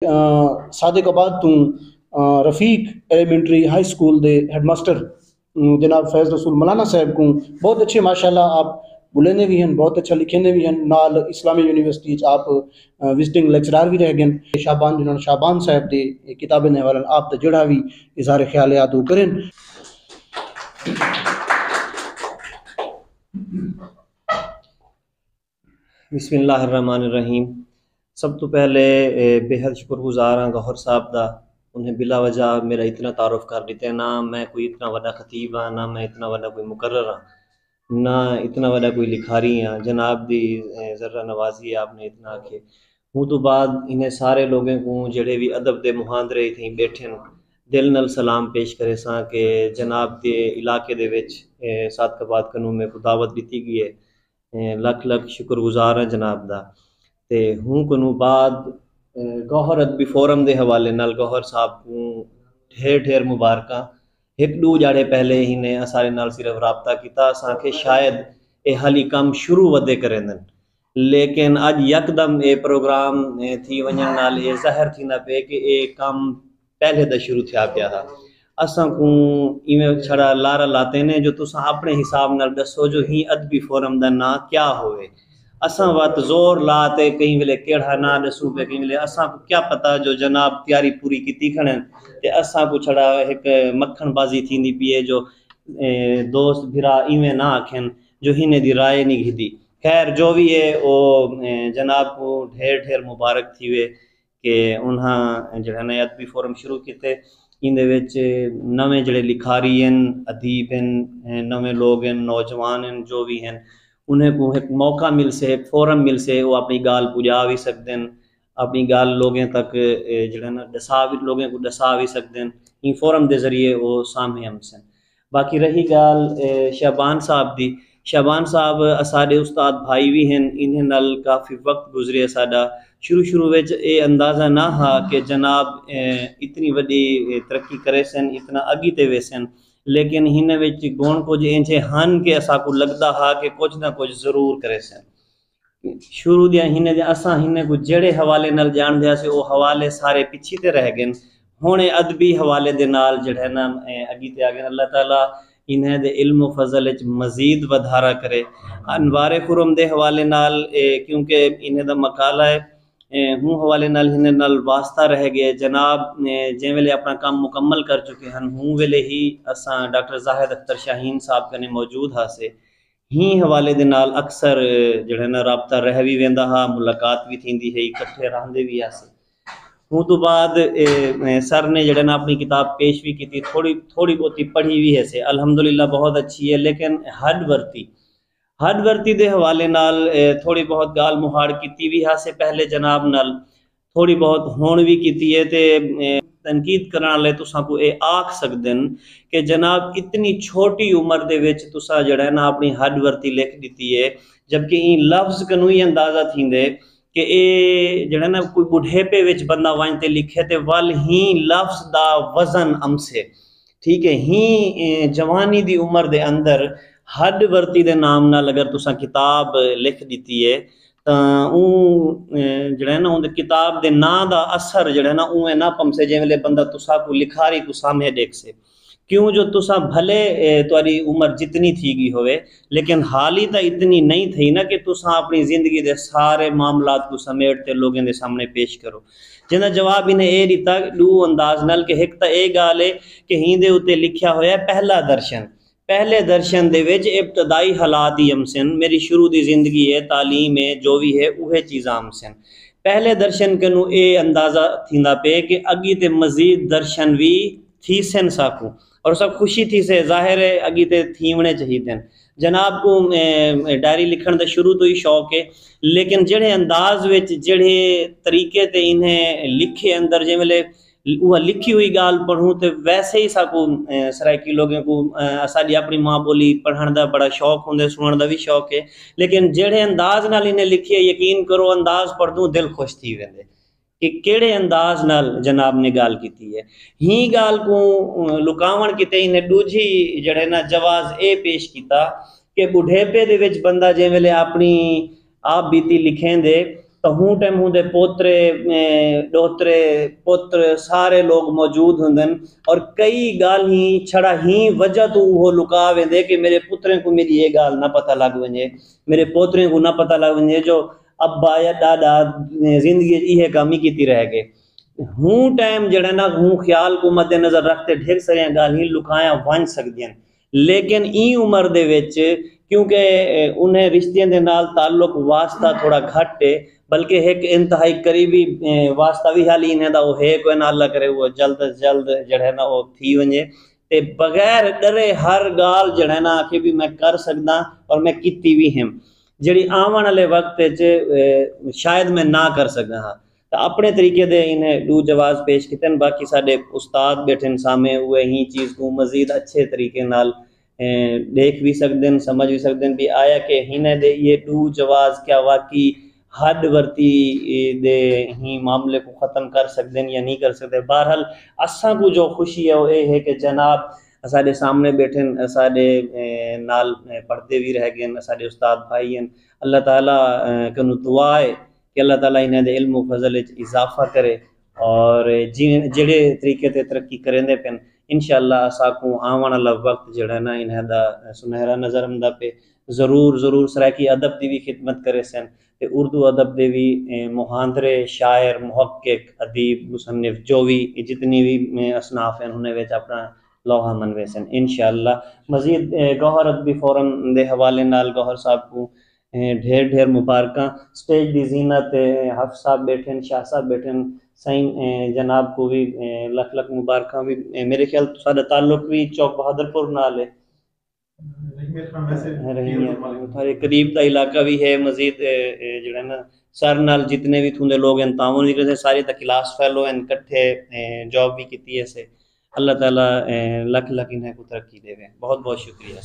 صادق آباد تو Rafiq elementary high school دے ہیڈ ماسٹر جناب فیض رسول مولانا صاحب کو بہت اچھے ماشاءاللہ آپ بولنے بھی ہیں، بہت اچھا لکھنے بھی ہیں، نال اسلامی یونیورسٹی آپ وزٹنگ لیکچرار بھی رہ گئے۔ شابان جنہوں شابان صاحب دے کتابیں نے والا آپ دا جڑا بھی اظہار خیالات وہ کریں۔ بسم اللہ الرحمن الرحیم۔ سب تو پہلے بے حد شکر گزار ہاں گوہر صاحب دا، انہیں بلا وجہ میرا اتنا تعارف کر دیتے ہیں۔ نہ میں کوئی اتنا بڑا خطیب ہاں، نہ میں اتنا بڑا کوئی مقرر ہاں، نہ اتنا بڑا کوئی لکھاری ہاں، جناب دی ذرہ نوازی آپ نے اتنا آکھے۔ ہوں تو بعد انہیں سارے لوگوں کو جڑے بھی ادب دے محاندرے تھیں بیٹھے دل نل سلام پیش کرے ساں کہ جناب دے علاقے دے وچ صادق آباد کنوں میں کو دعوت دیتی گئی ہے، لکھ لکھ شکر گزار ہیں جناب دا۔ تے ہوں کنوں بعد گوہر ادبی فورم دے حوالے نال گوہر صاحب کو ڈھیر ڈھیر مبارکاں۔ ایک دو جاڑے پہلے ہی نے سارے نال صرف رابطہ کیتا ساں کہ شاید اے حالی کم شروع ودے کریں دن، لیکن اج یکدم اے پروگرام تھی ونجن نال اے ظاہر تھی نہ پے کہ اے کم پہلے دا شروع تھیا پیا تھا۔ اساں کو ایویں چھڑا لارا لاتے نے جو تساں اپنے حساب نال دسو جو ہی ادبی فورم دا نا کیا ہوئے۔ اساں وقت زور لاتے کہیں ویلے کیڑا نا دسوں پہ کہیں ویلے اساں کو کیا پتہ جو جناب تیاری پوری کیتی کھڑن تے اساں کو چھڑا ایک مکھن بازی تھیندی پیے جو دوست بھرا ایویں نہ آکھن جو ہی نے دی رائے نہیں گھدی۔ خیر جو بھی ہے وہ جناب کو ڈھیر ڈھیر مبارک تھی وے کہ انہاں جڑا نیا ادبی فورم شروع کیتے۔ ان دے وچ نویں جڑے لکھاری ہیں، ادیب ہیں، نویں لوگ ہیں، نوجوان ہیں، جو بھی ہیں انہیں کو ایک موقع مل سے، ایک فورم مل سے، وہ اپنی گال پجا بھی سکتے ہیں، اپنی گال لوگوں تک جڑا نا لوگوں کو دسا بھی سکتے ہیں، ان فورم دے ذریعے وہ سامنے ہم سن۔ باقی رہی گال شابان صاحب دی، شابان صاحب ساڈے استاد بھائی بھی ہیں، انہیں نال کافی وقت گزرے ساڈا۔ شروع وچ اے اندازہ نہ ہا کہ جناب اتنی وڈی ترقی کرے سن، اتنا اگی تے ویسن، لیکن ہن وچ گون کچھ انجے ہن کہ اساں کو لگدا ہا کہ کچھ نہ کچھ ضرور کرے سن۔ شروع دیا ہن دے اساں ہن کو جڑے حوالے نال جان دیا سے وہ حوالے سارے پیچھے تے رہ گئے، ہن ادبی حوالے دے نال جڑا ہے نا اگی تے آ گئے۔ اللہ تعالیٰ انہیں دے علم و فضل وچ مزید ودھارا کرے۔ انوار خرم دے حوالے نال کیونکہ انہیں دا مقالہ ہے ہوں حوالے نال ہن نال واسطہ رہ گئے، جناب جے ویلے اپنا کام مکمل کر چکے ہیں ہوں ویلے ہی اساں ڈاکٹر زاہد اختر شاہین صاحب کنے موجود ہا سے ہی حوالے دے نال اکثر جڑا نا رابطہ رہ بھی ویندا ہا، ملاقات بھی تھیندی ہے، اکٹھے رہندے بھی آسے۔ ہوں تو بعد سر نے جڑا نا اپنی کتاب پیش بھی کی، تھوڑی بہتی پڑھی بھی ہے سے، الحمدللہ بہت اچھی ہے، لیکن ہڈ ورتی دے حوالے نال تھوڑی بہت گال مہاڑ کیتی بھی ہا سے پہلے جناب نال، تھوڑی بہت ہون بھی کیتی ہے تے تنقید کرنا لے تساں کو اے آکھ سکدن کہ جناب اتنی چھوٹی عمر دے وچ تساں جڑا ہے نا اپنی ہڈ ورتی لکھ دیتی ہے، جبکہ این لفظ کنوں ہی اندازہ تھیندے کہ اے جڑا نا کوئی بڑھیپے وچ بندہ وانتے لکھے تے ول ہی لفظ دا وزن امسے، ٹھیک ہے، ہی جوانی دی عمر دے اندر ہڈ ورتی دے نام نال اگر تساں کتاب لکھ دیتی ہے تاں اون جڑا ہے نا اون کتاب دے نا دا اثر جڑا ہے نا اوے نہ پمسے جے ویلے بندہ تساں کو لکھاری کو سامنے دیکھ سے، کیوں جو تساں بھلے تہاڈی عمر جتنی تھی گئی ہوئے لیکن حالی تا اتنی نہیں تھی نا کہ تساں اپنی زندگی دے سارے معاملات کو سمیٹ تے لوگوں دے سامنے پیش کرو۔ جنہ جواب انہیں اے دیتا دو انداز نال کہ ایک تا اے گال ہے کہ ہیندے اتے لکھیا ہویا ہے پہلا درشن، پہلے درشن دے وچ ابتدائی حالات ہی امسن، میری شروع دی زندگی ہے، تعلیم ہے، جو بھی ہے اوہے چیزاں امسن۔ پہلے درشن کنو اے اندازہ تھیندا پے کہ اگی تے مزید درشن بھی تھی سن ساکو، اور سب خوشی تھی سے ظاہر ہے اگی تے تھیونے چاہیے۔ جناب کو ڈائری لکھن دا شروع تو ہی شوق ہے، لیکن جڑے انداز وچ جڑے طریقے تے انہیں لکھے اندر جے ویلے وہ لکھی ہوئی گال پڑھوں تے ویسے ہی ساکو سرائکی لوگوں کو ساڈی اپنی ماں بولی پڑھن دا بڑا شوق ہوندے، سنن دا بھی شوق ہے، لیکن جڑے انداز نال انہیں لکھی ہے یقین کرو انداز پڑھ دوں دل خوش تھی ویندے کہ کیڑے انداز نال جناب نے گال کیتی ہے۔ ہی گال کو لکاون کیتے انہیں دوجھی جڑے نا جواز اے پیش کیتا کہ بڑھیپے دے وچ بندہ جے ویلے اپنی آپ بیتی لکھیں دے تو ہوں ٹائم ہوں دے پوترے ڈوترے پوتر سارے لوگ موجود ہوں اور کئی گال ہی چھڑا ہی وجہ تو وہ لکا ویندے کہ میرے پتریں کو میری یہ گال نہ پتہ لگ ونجے، میرے پوتریں کو نہ پتہ لگ ونجے جو ابا یا ڈاڈا زندگی یہ کامی کیتی رہ گئے۔ ہوں ٹائم جڑا نا ہوں خیال کو مد نظر رکھتے ڈھیر سارے گال ہی لکایا ون سکدیاں، لیکن ای عمر دے وچ کیونکہ انہیں رشتیاں دے نال تعلق واسطہ تھوڑا گھٹ ہے، بلکہ ایک انتہائی قریبی واسطہ بھی حالی انہیں دا وہ ہے کوئی نہ اللہ کرے وہ جلد از جلد جڑا ہے نا وہ تھی ونجے تے بغیر ڈرے ہر گال جڑا ہے نا کہ بھی میں کر سکدا اور میں کیتی بھی ہم جڑی آون والے وقت شاید میں نہ کر سکدا ہاں، تو اپنے طریقے دے انہیں دو جواز پیش کیتے ہیں۔ باقی سارے استاد بیٹھے سامنے ہوئے ہی چیز کو مزید اچھے طریقے نال دیکھ بھی سکتے ہیں، سمجھ بھی سکتے ہیں بھی آیا کہ ہنے دے یہ دو جواز کیا واقعی حد ورتی دے ہی معاملے کو ختم کر سکتے ہیں یا نہیں کر سکتے۔ بہرحال اساں کو جو خوشی ہے وہ یہ ہے کہ جناب سارے سامنے بیٹھے سارے نال پڑھتے بھی رہ گئے سارے استاد بھائی ہیں، اللہ تعالیٰ کنو دعا ہے کہ اللہ تعالیٰ انہیں دے علم و فضل اضافہ کرے اور جڑے طریقے تے ترقی کریں دے پن انشاءاللہ اسا کو آون والا وقت جڑا نا انہیں دا سنہرا نظر آمدا پہ ضرور سرائکی ادب دی بھی خدمت کرے سن تے اردو ادب دے بھی محاندرے شاعر محقق ادیب مصنف جو بھی جتنی بھی اصناف ہیں انہیں وچ اپنا لوہا منوے سن انشاءاللہ۔ مزید گوہر ادبی فورم دے حوالے نال گوہر صاحب کو ڈھیر مبارکاں، سٹیج دی زینت حفظ صاحب بیٹھے شاہ صاحب بیٹھے سائیں جناب کو بھی لکھ مبارکاں بھی میرے خیال سارا تعلق بھی چوک بہادر پور نال ہے تھوڑے قریب دا علاقہ بھی ہے۔ مزید جڑا نا سر نال جتنے بھی تھوندے لوگ ہیں تعاون بھی کرتے سارے تا کلاس فیلو ہیں کٹھے جاب بھی کیتی ہے سے اللہ تعالیٰ لکھ انہیں کو ترقی دے۔ بہت شکریہ۔